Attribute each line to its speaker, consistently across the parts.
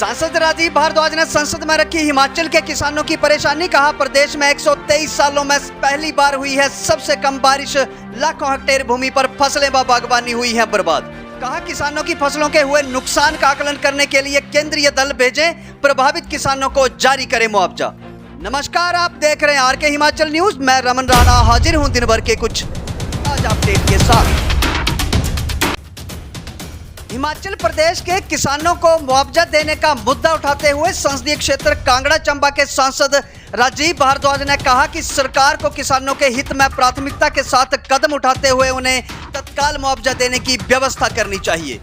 Speaker 1: सांसद राजीव भारद्वाज ने संसद में रखी हिमाचल के किसानों की परेशानी। कहा, प्रदेश में 123 सालों में पहली बार हुई है सबसे कम बारिश। लाखों हेक्टेयर भूमि पर फसलें व बागवानी हुई है बर्बाद। कहा, किसानों की फसलों के हुए नुकसान का आकलन करने के लिए केंद्रीय दल भेजें, प्रभावित किसानों को जारी करे मुआवजा। नमस्कार, आप देख रहे हैं आरके हिमाचल न्यूज। मैं रमन राणा हाजिर हूं दिन भर के कुछ आज अपडेट के साथ। हिमाचल प्रदेश के किसानों को मुआवजा देने का मुद्दा उठाते हुए संसदीय क्षेत्र कांगड़ा चंबा के सांसद राजीव भारद्वाज ने कहा कि सरकार को किसानों के हित में प्राथमिकता के साथ कदम उठाते हुए उन्हें तत्काल मुआवजा देने की व्यवस्था करनी चाहिए।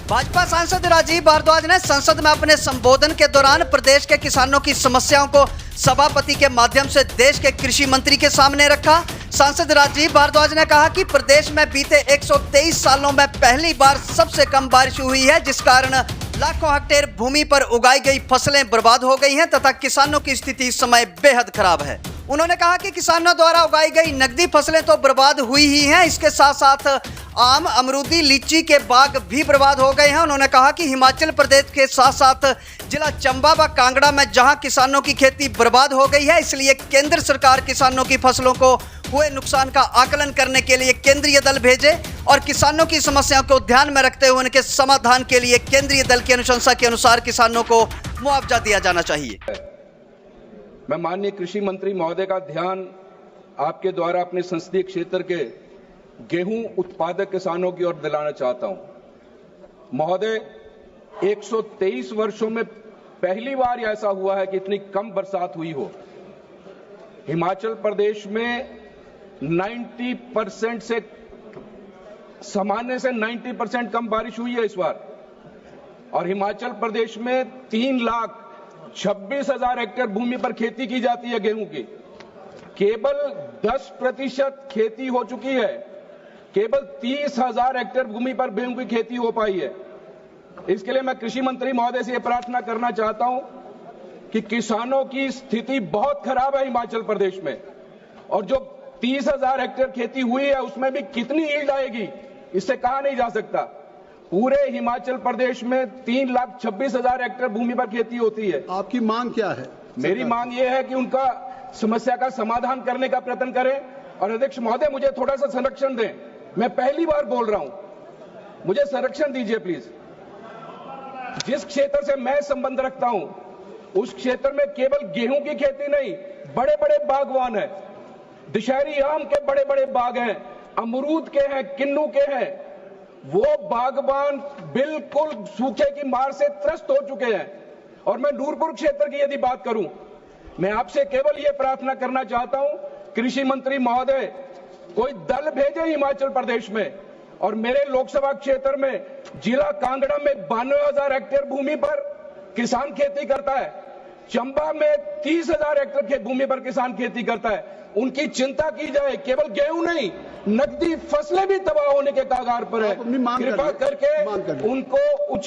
Speaker 1: भाजपा सांसद राजीव भारद्वाज ने संसद में अपने संबोधन के दौरान प्रदेश के किसानों की समस्याओं को सभापति के माध्यम से देश के कृषि मंत्री के सामने रखा। सांसद राजीव भारद्वाज ने कहा कि प्रदेश में बीते 123 सालों में पहली बार सबसे कम बारिश हुई है, जिस कारण लाखों हेक्टेयर भूमि पर उगाई गई फसलें बर्बाद हो गई हैं तथा किसानों की स्थिति इस समय बेहद खराब है। उन्होंने कहा कि किसानों द्वारा उगाई गई नकदी फसलें तो बर्बाद हुई ही हैं, इसके साथ साथ आम, अमरूदी, लीची के बाग भी बर्बाद हो गए हैं। उन्होंने कहा कि हिमाचल प्रदेश के साथ साथ जिला चंबा व कांगड़ा में जहां किसानों की खेती बर्बाद हो गई है, इसलिए केंद्र सरकार किसानों की फसलों को हुए नुकसान का आकलन करने के लिए केंद्रीय दल भेजे और किसानों की समस्याओं को ध्यान में रखते हुए उनके समाधान के लिए केंद्रीय दल की अनुशंसा के अनुसार किसानों को मुआवजा दिया जाना चाहिए।
Speaker 2: मैं माननीय कृषि मंत्री महोदय का ध्यान आपके द्वारा अपने संसदीय क्षेत्र के गेहूं उत्पादक किसानों की ओर दिलाना चाहता हूं। महोदय, 123 वर्षों में पहली बार ऐसा हुआ है कि इतनी कम बरसात हुई हो। हिमाचल प्रदेश में 90% से सामान्य से 90% कम बारिश हुई है इस बार, और हिमाचल प्रदेश में 3,26,000 हेक्टेयर भूमि पर खेती की जाती है गेहूं की। केवल 10% खेती हो चुकी है। केवल 30,000 हेक्टेयर भूमि पर गेहूं की खेती हो पाई है। इसके लिए मैं कृषि मंत्री महोदय से यह प्रार्थना करना चाहता हूं कि किसानों की स्थिति बहुत खराब है हिमाचल प्रदेश में, और जो 30,000 हेक्टेयर खेती हुई है उसमें भी कितनी यील्ड आएगी इससे कहा नहीं जा सकता। पूरे हिमाचल प्रदेश में 3,26,000 हेक्टेयर भूमि पर खेती होती है।
Speaker 3: आपकी मांग क्या है?
Speaker 2: मेरी मांग यह है कि उनका समस्या का समाधान करने का प्रयत्न करें। और अध्यक्ष महोदय, मुझे थोड़ा सा संरक्षण दें। मैं पहली बार बोल रहा हूं, मुझे संरक्षण दीजिए प्लीज। जिस क्षेत्र से मैं संबंध रखता हूं उस क्षेत्र में केवल गेहूं की खेती नहीं, बड़े बड़े बागवान हैं। दशहरी आम के बड़े बड़े बाग हैं, अमरूद के हैं, किन्नू के हैं। वो बागवान बिल्कुल सूखे की मार से त्रस्त हो चुके हैं। और मैं नूरपुर क्षेत्र की यदि बात करूं, मैं आपसे केवल यह प्रार्थना करना चाहता हूं, कृषि मंत्री महोदय, कोई दल भेजे हिमाचल प्रदेश में। और मेरे लोकसभा क्षेत्र में जिला कांगड़ा में 92,000 हेक्टेयर भूमि पर किसान खेती करता है। चंबा में 30,000 हेक्टेयर भूमि पर किसान खेती करता है। उनकी चिंता की जाए। केवल गेहूं नहीं, नकदी फसलें भी तबाह होने के कगार पर है। कृपा करके उनको उचित